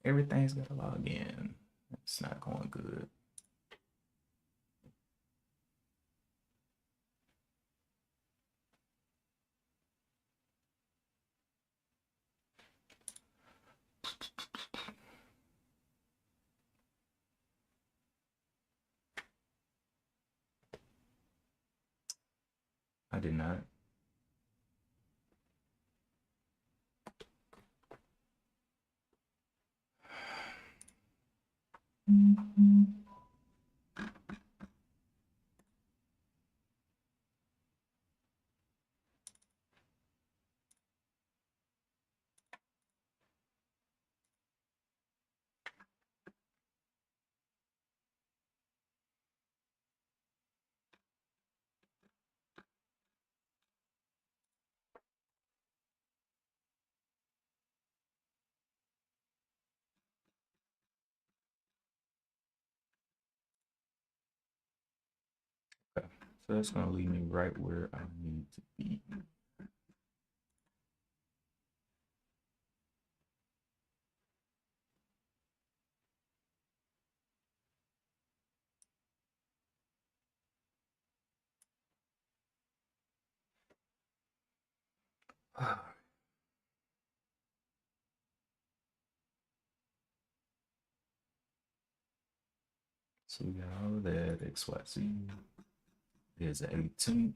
Everything's got to log in. It's not going good. I did not. Okay. So that's going to leave me right where I need to be. So we got all of that. XYZ. There's the 18th.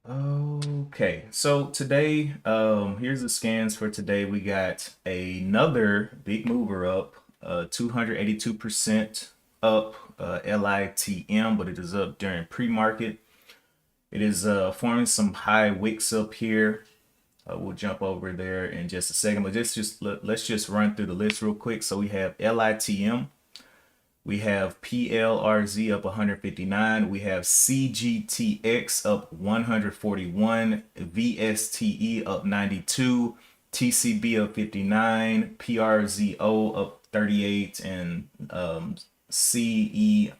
Okay, so today, here's the scans for today. We got another big mover up, 282% up, LITM, but it is up during pre-market. It is forming some high wicks up here. We'll jump over there in just a second, but let's just run through the list real quick. So we have LITM. We have PLRZ up 159. We have CGTX up 141. VSTE up 92. TCB up 59. PRZO up 38. And CERO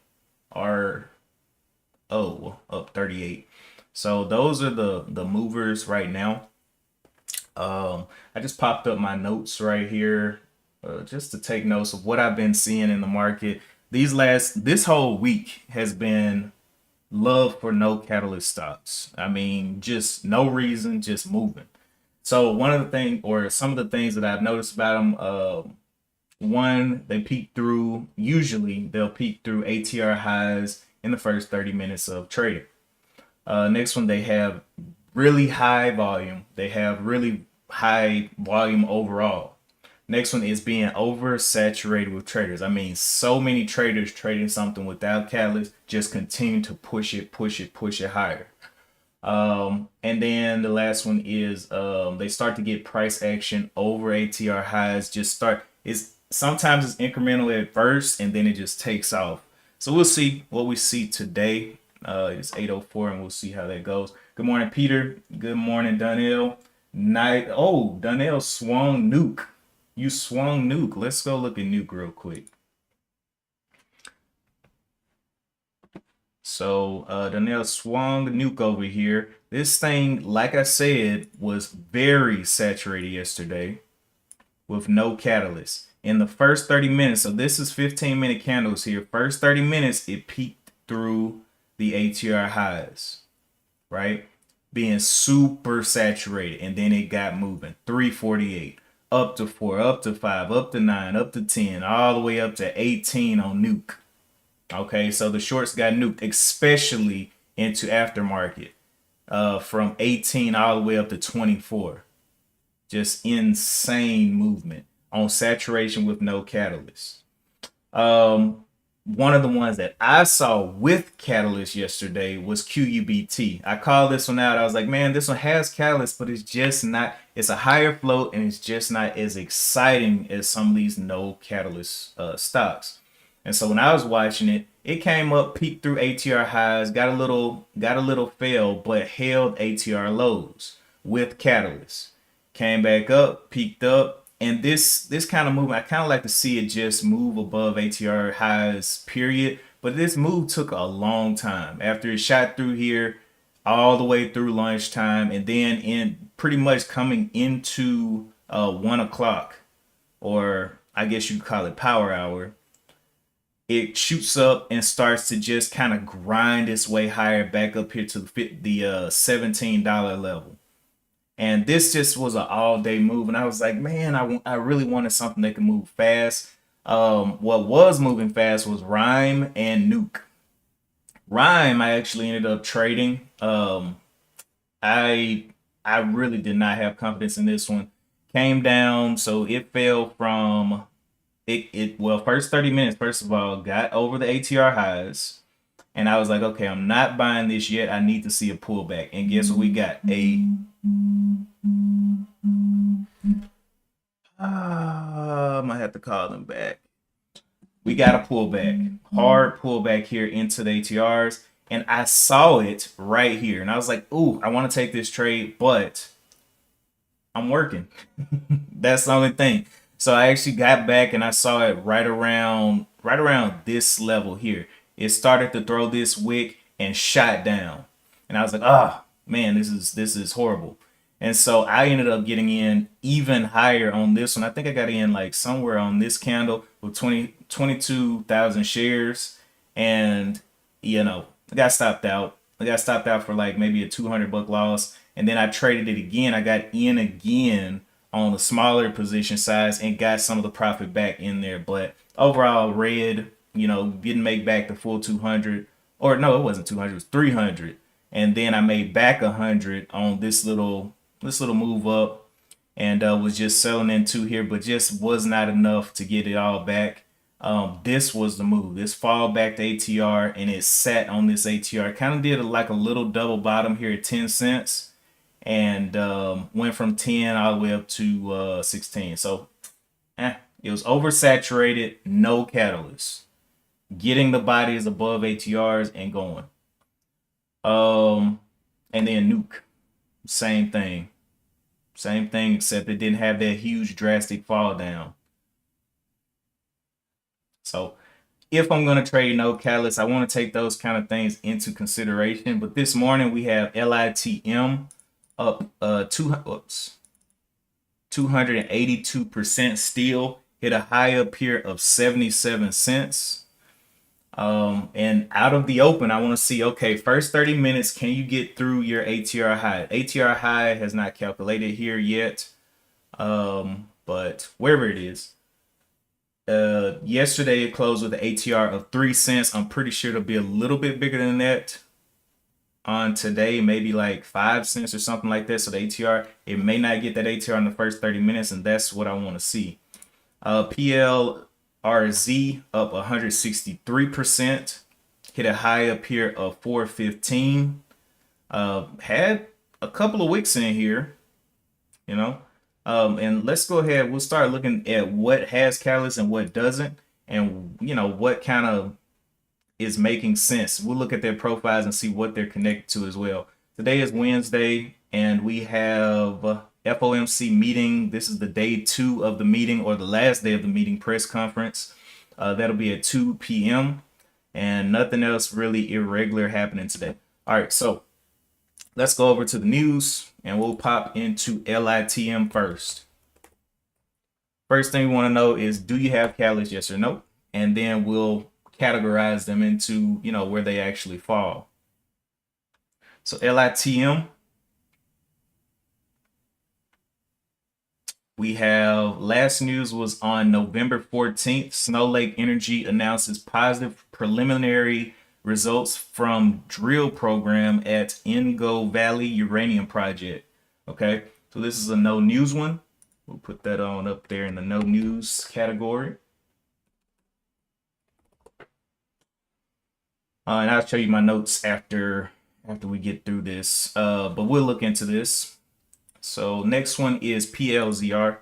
up 38. So those are the movers right now. I just popped up my notes right here just to take notes of what I've been seeing in the market. This whole week has been love for no catalyst stocks. I mean, just no reason, just moving. So one of the things, or some of the things that I've noticed about them, one, they peak through, usually they'll peak through ATR highs in the first 30 minutes of trading. Next one, they have really high volume. They have really high volume overall. Next one is being oversaturated with traders. I mean, so many traders trading something without catalyst just continue to push it higher. And then the last one is they start to get price action over ATR highs. Sometimes it's incremental at first and then it just takes off. So we'll see what we see today. It's 8:04 and we'll see how that goes. Good morning, Peter. Good morning, Donnell. Donnell swung nuke. You swung nuke. Let's go look at nuke real quick. So Donnell swung nuke over here. This thing, like I said, was very saturated yesterday with no catalyst. In the first 30 minutes, so this is 15-minute candles here. First 30 minutes, it peaked through the ATR highs, right? Being super saturated, and then it got moving. 348, up to 4, up to 5, up to 9, up to 10, all the way up to 18 on nuke. Okay, so the shorts got nuked, especially into aftermarket, from 18 all the way up to 24. Just insane movement on saturation with no catalyst. One of the ones that I saw with catalyst yesterday was QUBT. I called this one out. I was like, man, this one has catalyst, but it's just not, it's a higher float and it's just not as exciting as some of these no catalyst stocks. And so when I was watching it, it came up, peaked through ATR highs, got a little fail, but held ATR lows with catalyst. Came back up, peaked up, and this kind of movement, I kind of like to see it just move above ATR highs, period. But this move took a long time. After it shot through here, all the way through lunchtime, and then pretty much coming into 1 o'clock, or I guess you could call it power hour, it shoots up and starts to just kind of grind its way higher back up here to the $17 level. And this just was an all day move. And I was like, man, I really wanted something that could move fast. What was moving fast was Rhyme and Nuke. Rhyme, I actually ended up trading. I I really did not have confidence in this one. Came down, so it fell from well, first 30 minutes, first of all, got over the ATR highs. And I was like, okay, I'm not buying this yet. I need to see a pullback. And guess what we got? I might have to call them back. We got a pullback, hard pullback here into the ATRs. And I saw it right here. And I was like, ooh, I want to take this trade, but I'm working. That's the only thing. So I actually got back and I saw it right around this level here. It started to throw this wick and shot down. And I was like, oh man, this is horrible. And so I ended up getting in even higher on this one. I think I got in like somewhere on this candle with 22,000 shares. And I got stopped out. I got stopped out for like maybe a $200 loss. And then I traded it again. I got in again on the smaller position size and got some of the profit back in there. But overall, red, didn't make back the full 200. Or no, it wasn't 200, it was 300. And then I made back 100 on this little move up, and was just selling into here, but just was not enough to get it all back. This was the move. This fall back to ATR, and it sat on this ATR. Kind of did like a little double bottom here at 10 cents, and went from 10 all the way up to 16. So it was oversaturated, no catalyst. Getting the bodies above ATRs and going. And then Nuke. Same thing, except it didn't have that huge drastic fall down. So if I'm going to trade no catalyst, I want to take those kind of things into consideration. But this morning we have LITM up 282% still, hit a high up here of 77 cents. And out of the open, I want to see, okay, first 30 minutes, can you get through your ATR high? ATR high has not calculated here yet, but wherever it is. Yesterday it closed with an ATR of 3 cents. I'm pretty sure it'll be a little bit bigger than that on today, maybe like 5 cents or something like that. So the ATR, it may not get that ATR in the first 30 minutes, and that's what I want to see. PLRZ up 163%, hit a high up here of 415. Had a couple of wicks in here, and let's go ahead. We'll start looking at what has catalyst and what doesn't, and what kind of is making sense. We'll look at their profiles and see what they're connected to as well. Today is Wednesday, and we have FOMC meeting. This is the day 2 of the meeting, or the last day of the meeting, press conference. That'll be at 2 p.m. and nothing else really irregular happening today. All right, so let's go over to the news and we'll pop into LITM first. First thing we want to know is, do you have catalyst, yes or no? And then we'll categorize them into, where they actually fall. So LITM, we have last news was on November 14th. Snow Lake Energy announces positive preliminary results from drill program at Ingo Valley Uranium Project. Okay, so this is a no news one. We'll put that on up there in the no news category. And I'll show you my notes after we get through this. But we'll look into this. So next one is PLRZ.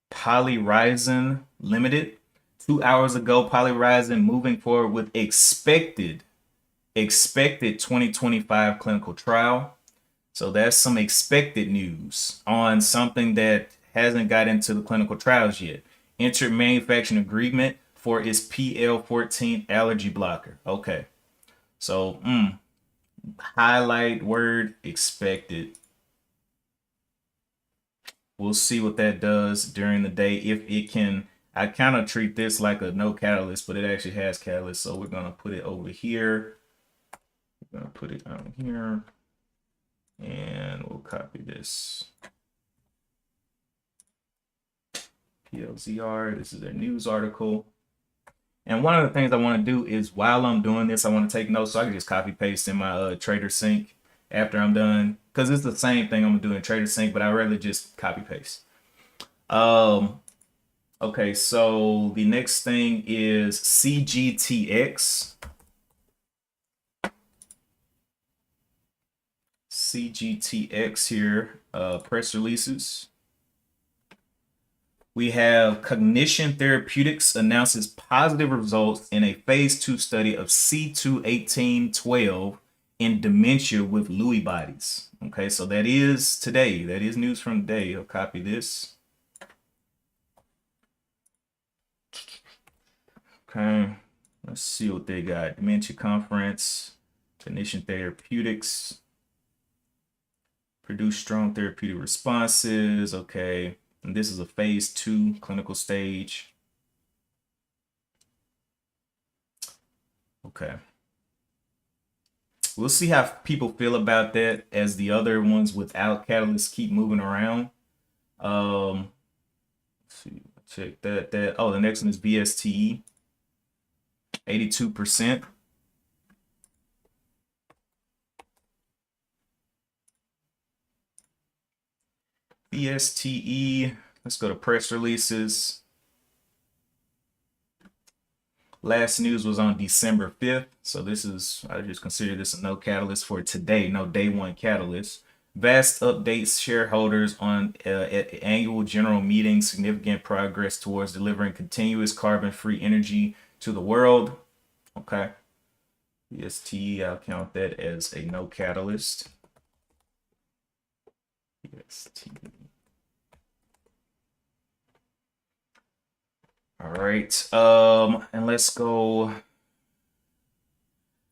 Polyrizon Limited. 2 hours ago, Polyrizon moving forward with expected 2025 clinical trial. So that's some expected news on something that hasn't got into the clinical trials yet. Entered manufacturing agreement for its PL-14 allergy blocker. Okay. So highlight word expected. We'll see what that does during the day. If it can, I kind of treat this like a no catalyst, but it actually has catalyst. So we're gonna put it over here. We're gonna put it on here, and we'll copy this. PLZR, this is their news article. And one of the things I want to do is while I'm doing this, I want to take notes so I can just copy paste in my TraderSync after I'm done. Because it's the same thing I'm going to do in TraderSync, but I rather just copy paste. Okay, so the next thing is CGTX. CGTX here, press releases. We have Cognition Therapeutics announces positive results in a phase 2 study of C21812 in dementia with Lewy bodies. Okay, so that is today. That is news from today. I'll copy this. Okay, let's see what they got. Dementia Conference, Cognition Therapeutics, produce strong therapeutic responses. Okay, and this is a phase 2 clinical stage. Okay. We'll see how people feel about that as the other ones without catalysts keep moving around. Let's see, check that. Oh, the next one is VSTE, 82%. VSTE, let's go to press releases. Last news was on December 5th. So this is, I just consider this a no catalyst for today, no day one catalyst. Vast updates shareholders on at annual general meeting, significant progress towards delivering continuous carbon-free energy to the world. Okay. VSTE, I'll count that as a no catalyst. VSTE. All right. And let's go.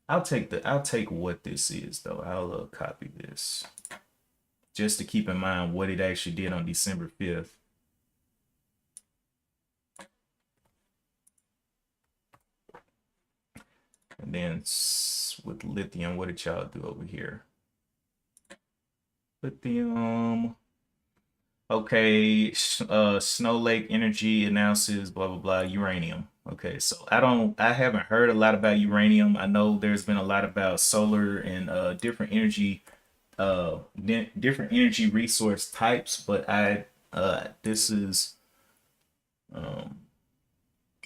I'll take what this is though. I'll copy this just to keep in mind what it actually did on December 5th. And then with lithium, what did y'all do over here? Lithium. Okay, Snow Lake Energy announces blah blah blah uranium. Okay, so I haven't heard a lot about uranium. I know there's been a lot about solar and different energy resource types, but this is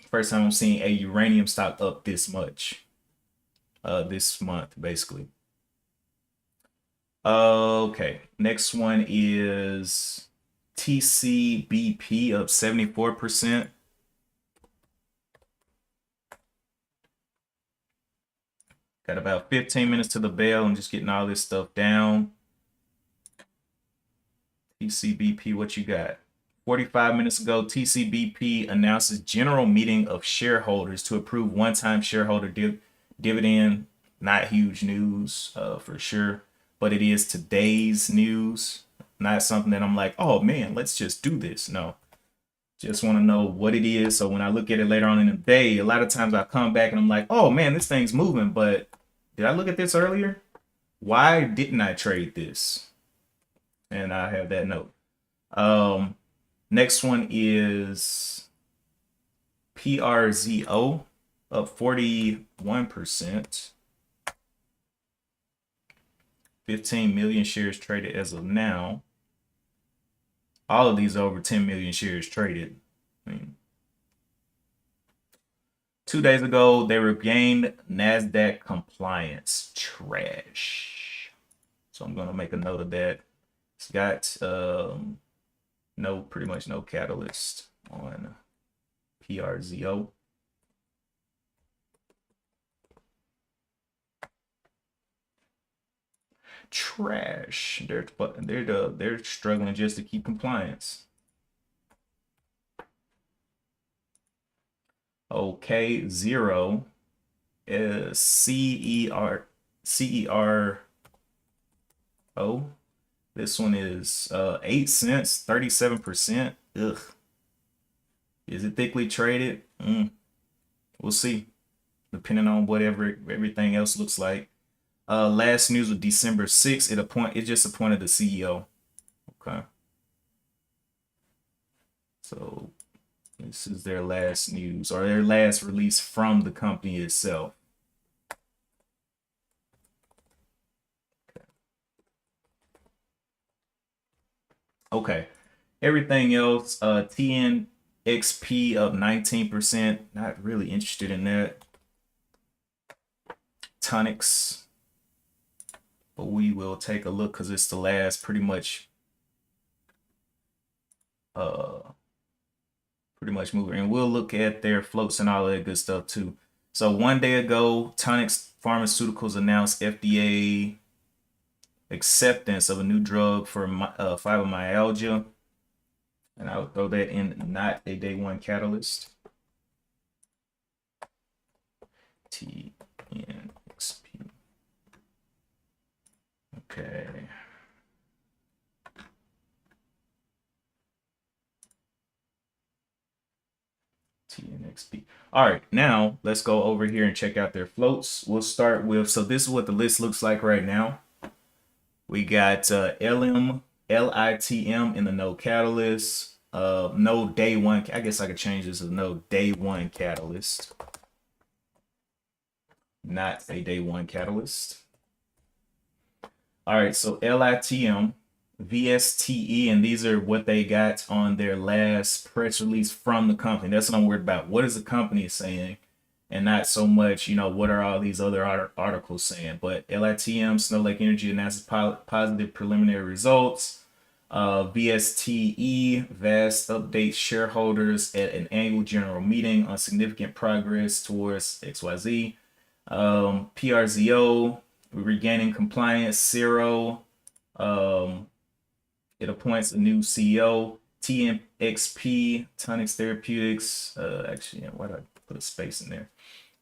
first time I'm seeing a uranium stock up this much this month basically. Okay, next one is TCBP up 74%. Got about 15 minutes to the bell. I'm just getting all this stuff down. TCBP, what you got? 45 minutes ago, TCBP announces general meeting of shareholders to approve one-time shareholder dividend. Not huge news for sure, but it is today's news. Not something that I'm like, oh man, let's just do this. No, just want to know what it is. So when I look at it later on in the day, a lot of times I come back and I'm like, oh man, this thing's moving. But did I look at this earlier? Why didn't I trade this? And I have that note. Next one is PRZO up 41%. 15 million shares traded as of now. All of these are over 10 million shares traded. I mean, 2 days ago, they regained NASDAQ compliance. Trash. So I'm going to make a note of that. It's got pretty much no catalyst on PRZO. Trash. They're struggling just to keep compliance. Okay, 0 CERO. This one is 8 cents, 37%. Ugh. Is it thickly traded? We'll see, depending on whatever everything else looks like. Last news was December 6th. It just appointed the CEO. Okay. So this is their last news, or their last release from the company itself. Okay. Everything else, TNXP up 19%. Not really interested in that. Tonics. But we will take a look because it's the last pretty much mover. And we'll look at their floats and all that good stuff too. So 1 day ago, Tonix Pharmaceuticals announced FDA acceptance of a new drug for fibromyalgia. And I'll throw that in, not a day one catalyst. TNXP. Okay. TNXP. All right, now let's go over here and check out their floats. We'll start with, so this is what the list looks like right now. We got LITM in the no catalyst. No day one. I guess I could change this to no day one catalyst. Not a day one catalyst. All right, so LITM, VSTE, and these are what they got on their last press release from the company. That's what I'm worried about. What is the company saying? And not so much, what are all these other articles saying? But LITM, Snow Lake Energy announces positive preliminary results. VSTE, VAST updates shareholders at an annual general meeting on significant progress towards XYZ. PRZO, regaining compliance. CERO, it appoints a new CEO. TNXP, Tonix Therapeutics. Actually, why did I put a space in there?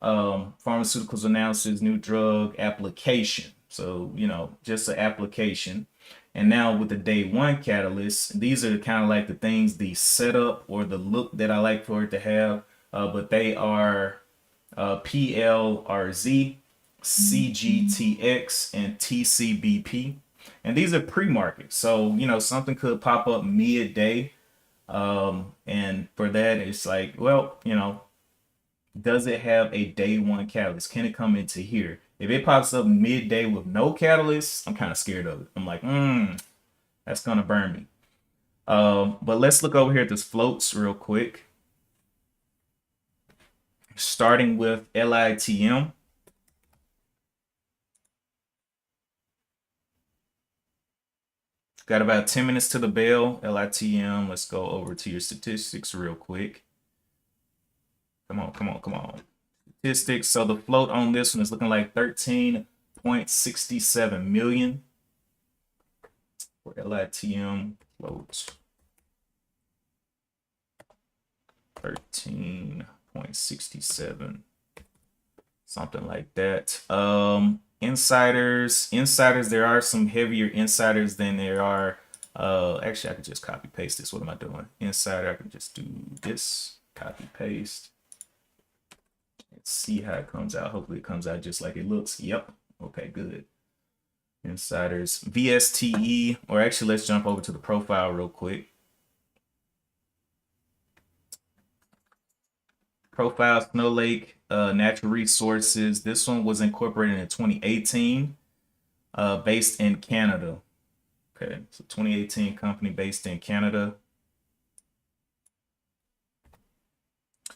Pharmaceuticals announces new drug application. So, just an application. And now with the day one catalyst, these are kind of like the things, the setup or the look that I like for it to have. But they are PLRZ, CGTX, and TCBP. And these are pre-market. So, something could pop up midday. And for that, it's like, well, does it have a day one catalyst? Can it come into here? If it pops up midday with no catalyst, I'm kind of scared of it. I'm like, that's gonna burn me. But let's look over here at this floats real quick. Starting with LITM. Got about 10 minutes to the bell. LITM, let's go over to your statistics real quick. Come on. Statistics. So the float on this one is looking like 13.67 million for LITM floats. 13.67, something like that. Insiders, there are some heavier insiders than there are. Actually, I could just copy paste this. What am I doing? Insider, I can just do this, copy paste. Let's see how it comes out. Hopefully it comes out just like it looks. Yep. Okay, good. Insiders, VSTE, or actually let's jump over to the profile real quick. Profile, Snow Lake Natural Resources. This one was incorporated in 2018, based in Canada. Okay, so 2018 company based in Canada.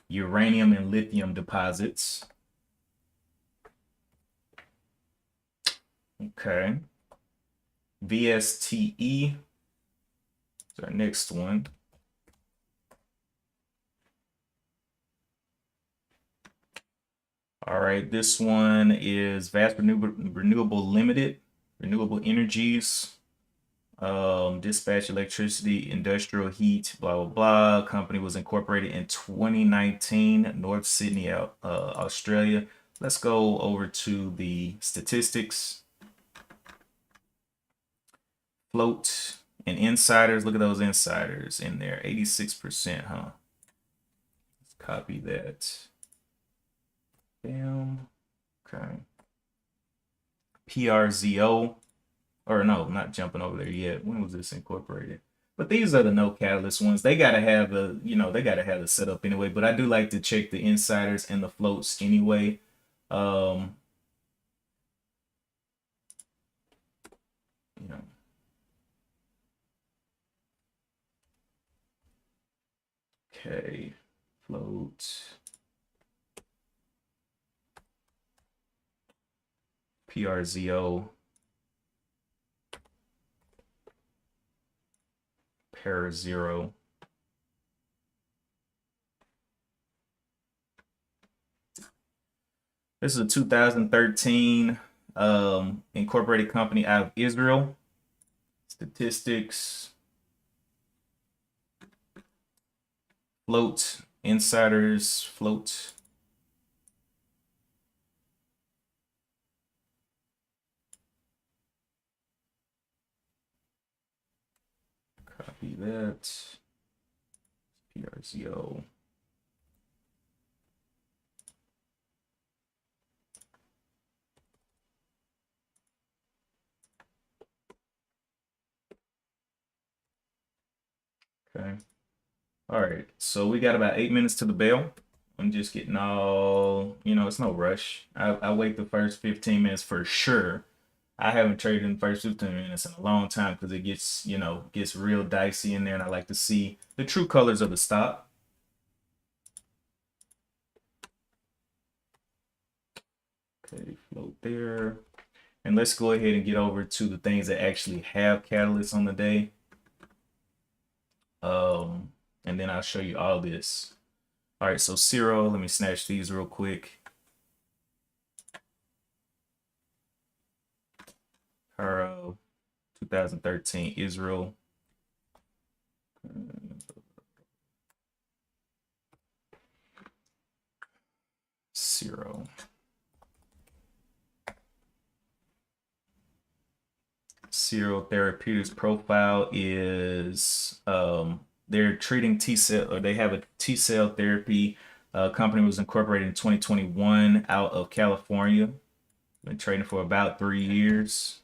Uranium and lithium deposits. Okay. VSTE is our next one. All right, this one is Vast Renewable Limited, Renewable Energies, dispatch electricity, industrial heat, blah, blah, blah. Company was incorporated in 2019, North Sydney, Australia. let's go over to the statistics, float, and insiders. Look at those insiders in there, 86%, huh? Let's copy that. Bam. Okay. PRZO, or no, not jumping over there yet. When was this incorporated? But these are the no catalyst ones. They gotta have a, they gotta have the setup anyway. But I do like to check the insiders and the floats anyway. Um, you know. Okay, float. PRZO. Para zero. This is a 2013 incorporated company out of Israel. Statistics, float, insiders, float. Copy that. PRZO. Okay. All right. So we got about 8 minutes to the bell. I'm just getting all, it's no rush. I wait the first 15 minutes for sure. I haven't traded in the first 15 minutes in a long time because it gets real dicey in there, and I like to see the true colors of the stock. Okay, float there. And let's go ahead and get over to the things that actually have catalysts on the day. And then I'll show you all this. All right, so Zero, let me snatch these real quick. Caro, 2013 Israel. Zero. Zero Therapeutics profile is they're treating T cell, or they have a T cell therapy company. Was incorporated in 2021 out of California. Been trading for about 3 years.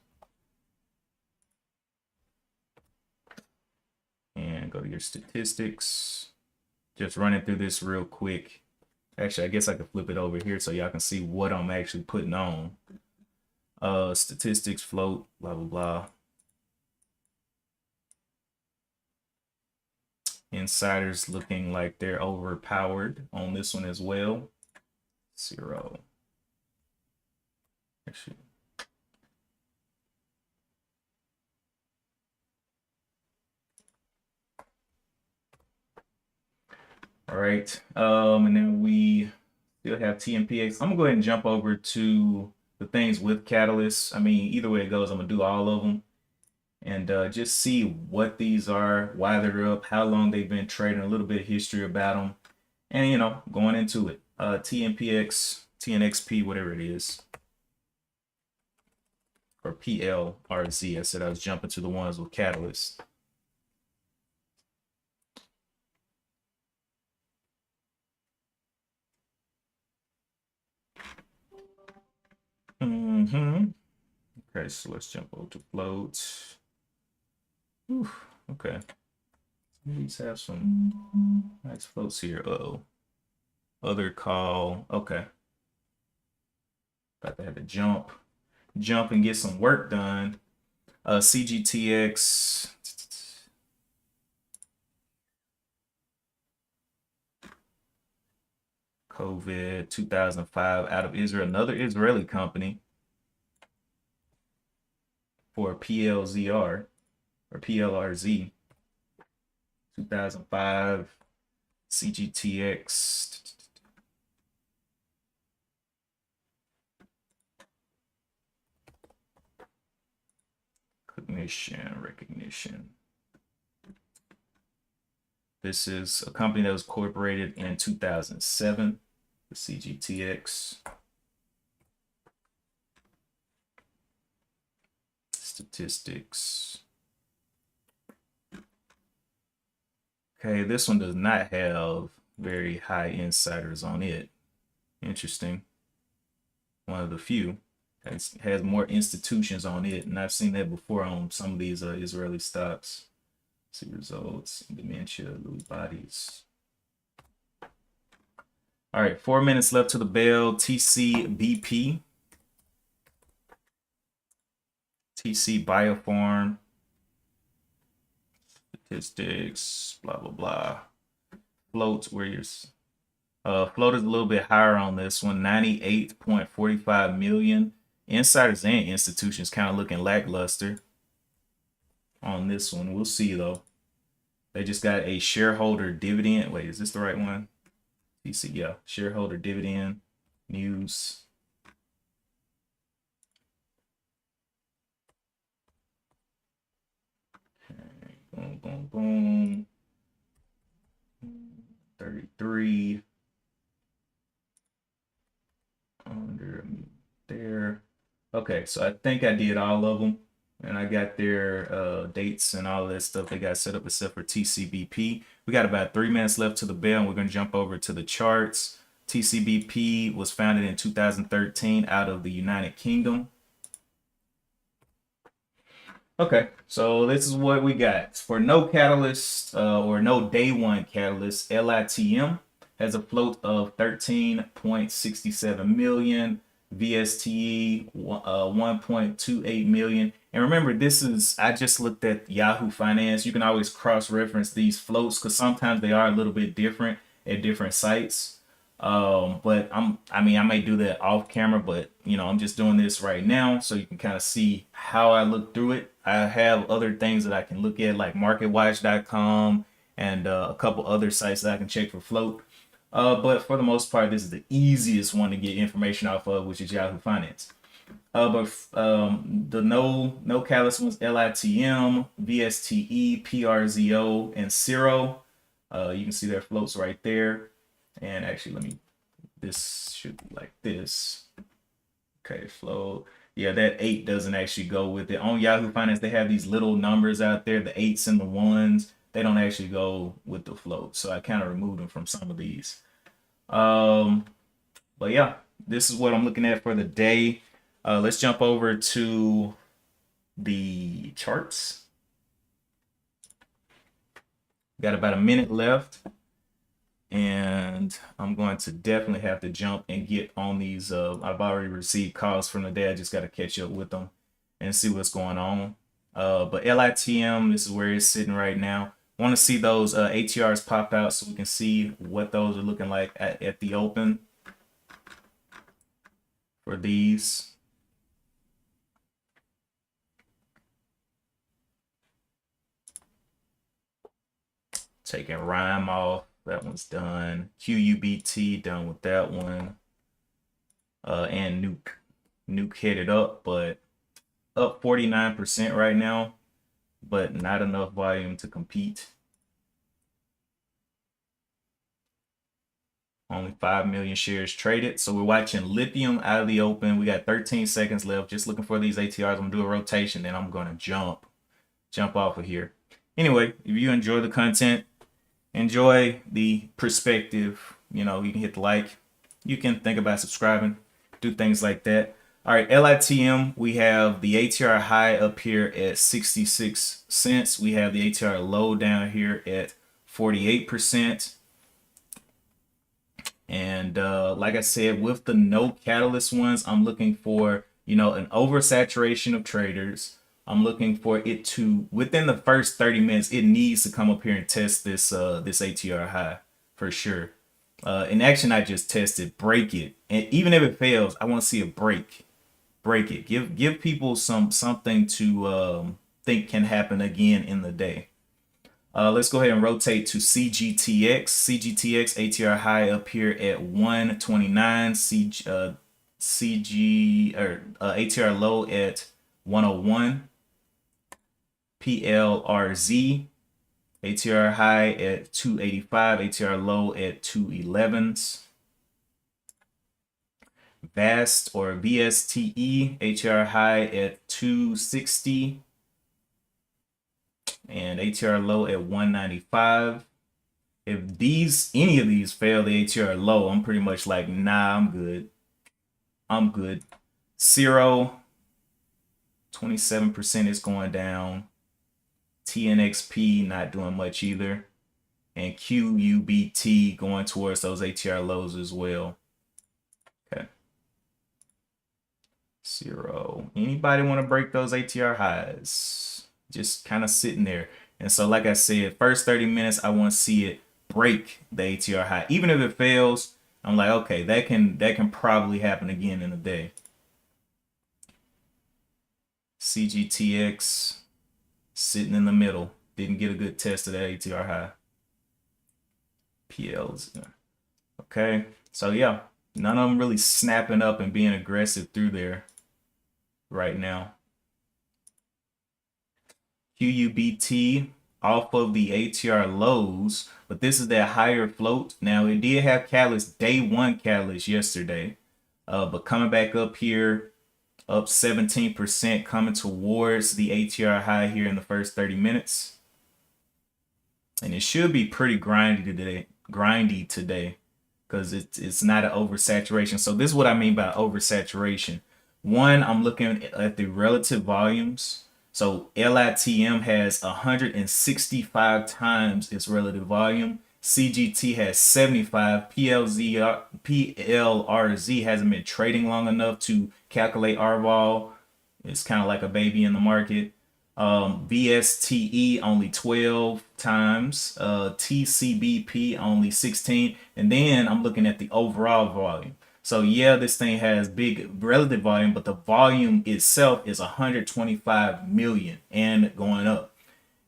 And go to your statistics. Just running through this real quick. Actually, I guess I could flip it over here so y'all can see what I'm actually putting on. Statistics, float, blah, blah, blah. Insiders looking like they're overpowered on this one as well. Zero. Actually. All right. And then we still have TMPX. I'm gonna go ahead and jump over to the things with catalysts. I mean, either way it goes, I'm gonna do all of them and just see what these are, why they're up, how long they've been trading, a little bit of history about them, and going into it. TMPX, TNXP, whatever it is, or PLRZ. I said I was jumping to the ones with catalysts. Okay, so let's jump over to floats. Okay. These have some nice floats here. Uh-oh. Other call. Okay. About to have to jump and get some work done. CGTX. COVID 2005 out of Israel. Another Israeli company for PLZR or PLRZ. 2005 CGTX. Recognition. This is a company that was incorporated in 2007, the CGTX. Statistics. Okay, this one does not have very high insiders on it. Interesting. One of the few. It has more institutions on it, and I've seen that before on some of these Israeli stocks. See results, dementia, Lewy bodies. All right, 4 minutes left to the bell. TCBP. TC Biofarm. Statistics, blah, blah, blah. Float, where your float is a little bit higher on this one, 98.45 million. Insiders and institutions kind of looking lackluster on this one. We'll see though. They just got a shareholder dividend. Wait, is this the right one? TC, yeah, shareholder dividend news. Okay, boom, boom, boom. 33 under there. Okay, so I think I did all of them, and I got their dates and all of that stuff they got set up except for TCBP. We got about 3 minutes left to the bell, and we're going to jump over to the charts. TCBP was founded in 2013 out of the United Kingdom. Okay, so this is what we got. For no catalyst or no day one catalyst, LITM has a float of 13.67 million. VSTE 1.28 million. And remember, this is, I just looked at Yahoo Finance. You can always cross-reference these floats because sometimes they are a little bit different at different sites. But I may do that off camera, but I'm just doing this right now so you can kind of see how I look through it. I have other things that I can look at like marketwatch.com and a couple other sites that I can check for float. But for the most part, this is the easiest one to get information off of, which is Yahoo Finance. The no catalyst ones, LITM, VSTE, PRZO, and Ciro. You can see their floats right there. And actually, this should be like this. Okay, float. Yeah, that 8 doesn't actually go with it. On Yahoo Finance, they have these little numbers out there, the 8s and the 1s. They don't actually go with the float. So I kind of removed them from some of these. But yeah, this is what I'm looking at for the day. Let's jump over to the charts. Got about a minute left. And I'm going to definitely have to jump and get on these. I've already received calls from the day. I just got to catch up with them and see what's going on. But LITM, this is where it's sitting right now. Want to see those ATRs pop out so we can see what those are looking like at the open for these. Taking Rhyme off. That one's done. QUBT, done with that one. And Nuke. Nuke headed up, but up 49% right now, but not enough volume to compete. Only 5 million shares traded. So we're watching lithium out of the open. We got 13 seconds left. Just looking for these ATRs. I'm going to do a rotation, then I'm going to jump off of here. Anyway, if you enjoy the content, enjoy the perspective, you can hit the like. You can think about subscribing, do things like that. All right, LITM, we have the ATR high up here at 66 cents. We have the ATR low down here at 48%. And like I said, with the no catalyst ones, I'm looking for, an oversaturation of traders. I'm looking for it to, within the first 30 minutes, it needs to come up here and test this this ATR high for sure. In action, I just tested, break it. And even if it fails, I want to see a break. Break it. Give people something to think can happen again in the day. Let's go ahead and rotate to CGTX. CGTX ATR high up here at 129. ATR low at 101. PLRZ ATR high at 285. ATR low at 211s. Vast or VSTE, ATR high at 260 and ATR low at 195. If any of these fail the ATR low, I'm pretty much like, nah, I'm good. I'm good. Zero, 27% is going down. TNXP not doing much either. And QUBT going towards those ATR lows as well. Okay. Zero. Anybody want to break those ATR highs? Just kind of sitting there. And so, like I said, first 30 minutes, I want to see it break the ATR high. Even if it fails, I'm like, okay, that can probably happen again in a day. CGTX sitting in the middle. Didn't get a good test of that ATR high. PLs. Okay. So yeah, none of them really snapping up and being aggressive through there right now. QUBT off of the ATR lows, but this is that higher float. Now it did have catalyst, day one catalyst yesterday, but coming back up here, up 17%, coming towards the ATR high here in the first 30 minutes. And it should be pretty grindy today because it's not an oversaturation. So this is what I mean by oversaturation. One, I'm looking at the relative volumes. So LITM has 165 times its relative volume. CGT has 75. PLRZ hasn't been trading long enough to calculate RVOL. It's kind of like a baby in the market. VSTE only 12 times. TCBP only 16. And then I'm looking at the overall volume. So yeah, this thing has big relative volume, but the volume itself is 125 million and going up.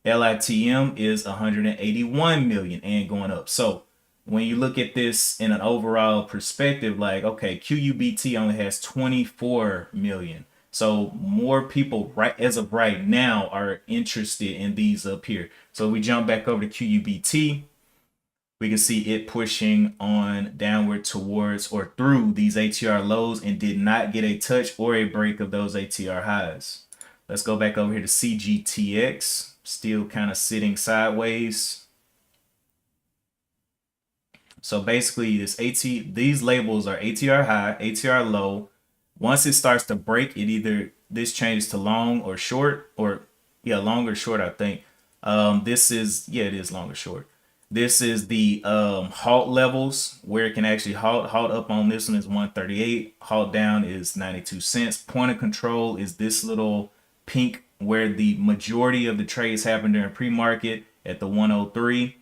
LITM is 181 million and going up. So when you look at this in an overall perspective, like, okay, QUBT only has 24 million. So more people right as of right now are interested in these up here. So we jump back over to QUBT. We can see it pushing on downward towards or through these ATR lows and did not get a touch or a break of those ATR highs. Let's go back over here to CGTX, still kind of sitting sideways. So basically these labels are ATR high, ATR low. Once it starts to break, this changes to long or short, or yeah, long or short, I think. It is long or short. This is the halt levels where it can actually halt. Halt up on this one is 138. Halt down is 92 cents. Point of control is this little pink where the majority of the trades happen during pre-market at the 103.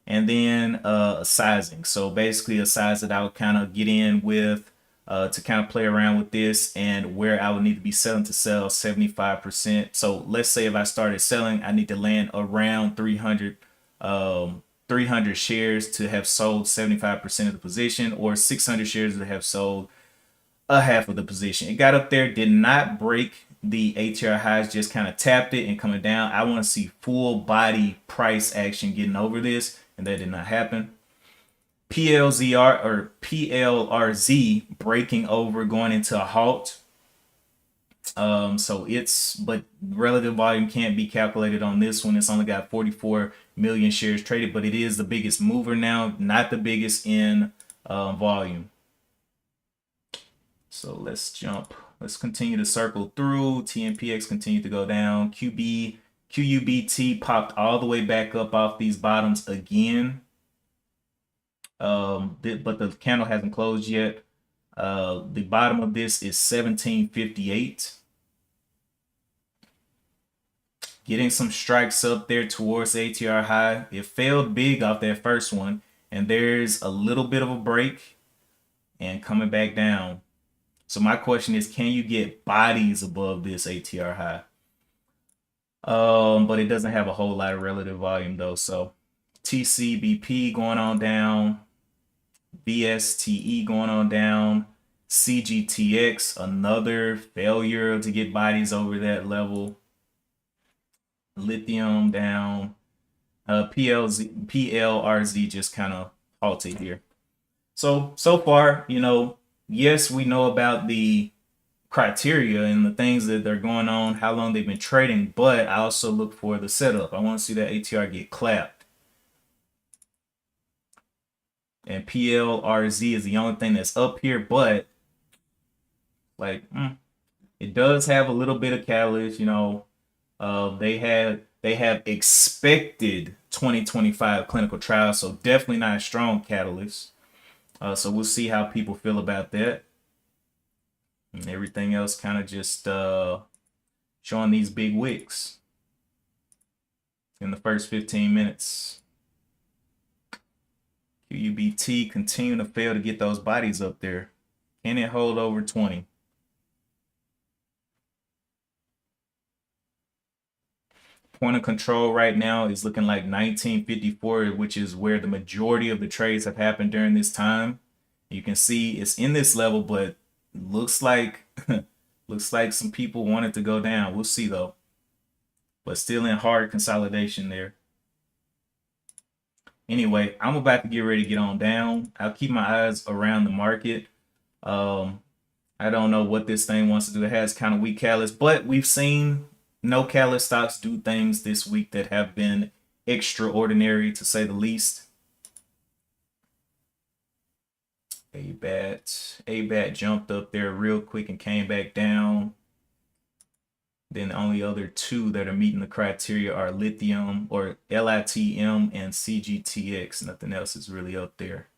And then sizing. So basically a size that I would kind of get in with to kind of play around with this, and where I would need to be selling to sell 75%. So let's say if I started selling, I need to land around 300 shares to have sold 75% of the position, or 600 shares to have sold a half of the position. It got up there, did not break the ATR highs, just kind of tapped it and coming down. I want to see full body price action getting over this, and that did not happen. PLRZ breaking over, going into a halt. But relative volume can't be calculated on this one. It's only got 44 million shares traded, but it is the biggest mover now, not the biggest in volume. So let's continue to circle through. TNPX continued to go down. QUBT popped all the way back up off these bottoms again. But the candle hasn't closed yet. The bottom of this is 1758. Getting some strikes up there towards ATR high. It failed big off that first one, and there's a little bit of a break and coming back down. So my question is, can you get bodies above this ATR high? But it doesn't have a whole lot of relative volume though. So TCBP going on down. VSTE going on down. CGTX, another failure to get bodies over that level. Lithium down. PLRZ just kind of halted here. So far, yes, we know about the criteria and the things that they're going on, how long they've been trading, but I also look for the setup. I want to see that ATR get clapped. And PLRZ is the only thing that's up here, but like it does have a little bit of catalyst, you know. They have expected 2025 clinical trials, so definitely not a strong catalyst. So we'll see how people feel about that. And everything else kind of just showing these big wicks in the first 15 minutes. QUBT continue to fail to get those bodies up there. Can it hold over 20? Point of control right now is looking like 1954, which is where the majority of the trades have happened during this time. You can see it's in this level, but looks like looks like some people want it to go down. We'll see though. But still in hard consolidation there. Anyway, I'm about to get ready to get on down. I'll keep my eyes around the market. I don't know what this thing wants to do. It has kind of weak catalyst, but we've seen no catalyst stocks do things this week that have been extraordinary, to say the least. ABAT jumped up there real quick and came back down. Then the only other two that are meeting the criteria are lithium or LITM and CGTX. Nothing else is really up there.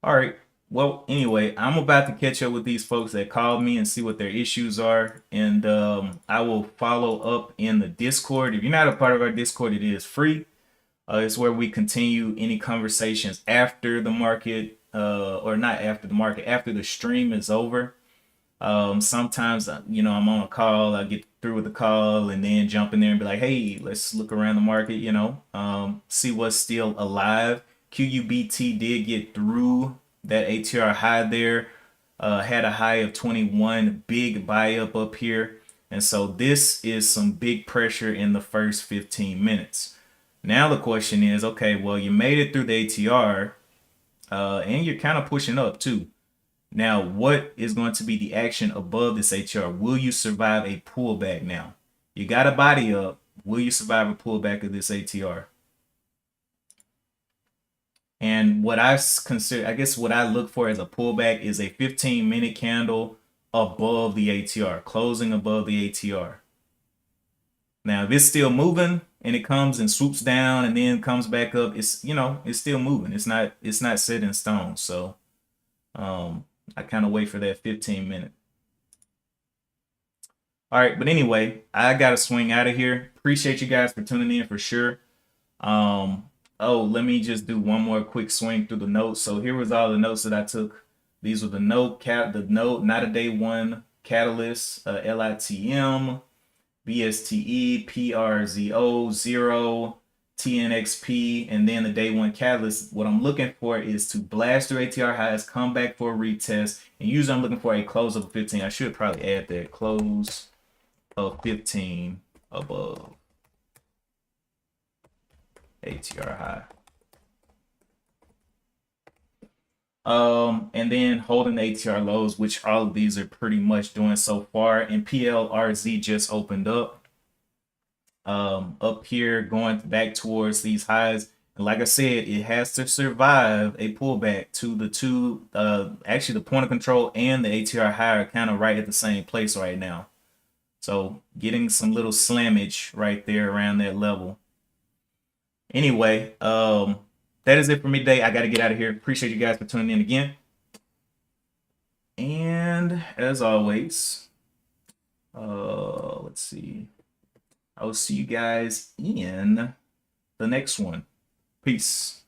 All right. Well, anyway, I'm about to catch up with these folks that called me and see what their issues are. And I will follow up in the Discord. If you're not a part of our Discord, it is free. It's where we continue any conversations after the market, or not after the market, after the stream is over. Sometimes, you know, I'm on a call, I get through with the call and then jump in there and be like, hey, let's look around the market, you know, see what's still alive. QUBT did get through that ATR high there, had a high of 21, big buy up here. And so this is some big pressure in the first 15 minutes. Now the question is, okay, well, you made it through the ATR, and you're kind of pushing up too. Now, what is going to be the action above this ATR? Will you survive a pullback now? You got a body up. Will you survive a pullback of this ATR? And what I consider, I guess what I look for as a pullback is a 15-minute candle above the ATR, closing above the ATR. Now, if it's still moving and it comes and swoops down and then comes back up, it's, you know, it's still moving. It's not set in stone. So I kind of wait for that 15-minute. All right, but anyway, I gotta swing out of here. Appreciate you guys for tuning in for sure. Oh, let me just do one more quick swing through the notes. So here was all the notes that I took. These were the note, not a day one catalyst, LITM, BSTE, PRZO, 0, TNXP, and then the day one catalyst. What I'm looking for is to blast through ATR highs, come back for a retest, and usually I'm looking for a close of 15. I should probably add that, close of 15 above ATR high. And then holding the ATR lows, which all of these are pretty much doing so far. And PLRZ just opened up. Up here, going back towards these highs. And like I said, it has to survive a pullback to the two. Actually, the point of control and the ATR high are kind of right at the same place right now. So getting some little slammage right there around that level. Anyway, that is it for me today. I got to get out of here. Appreciate you guys for tuning in again. And as always, let's see. I will see you guys in the next one. Peace.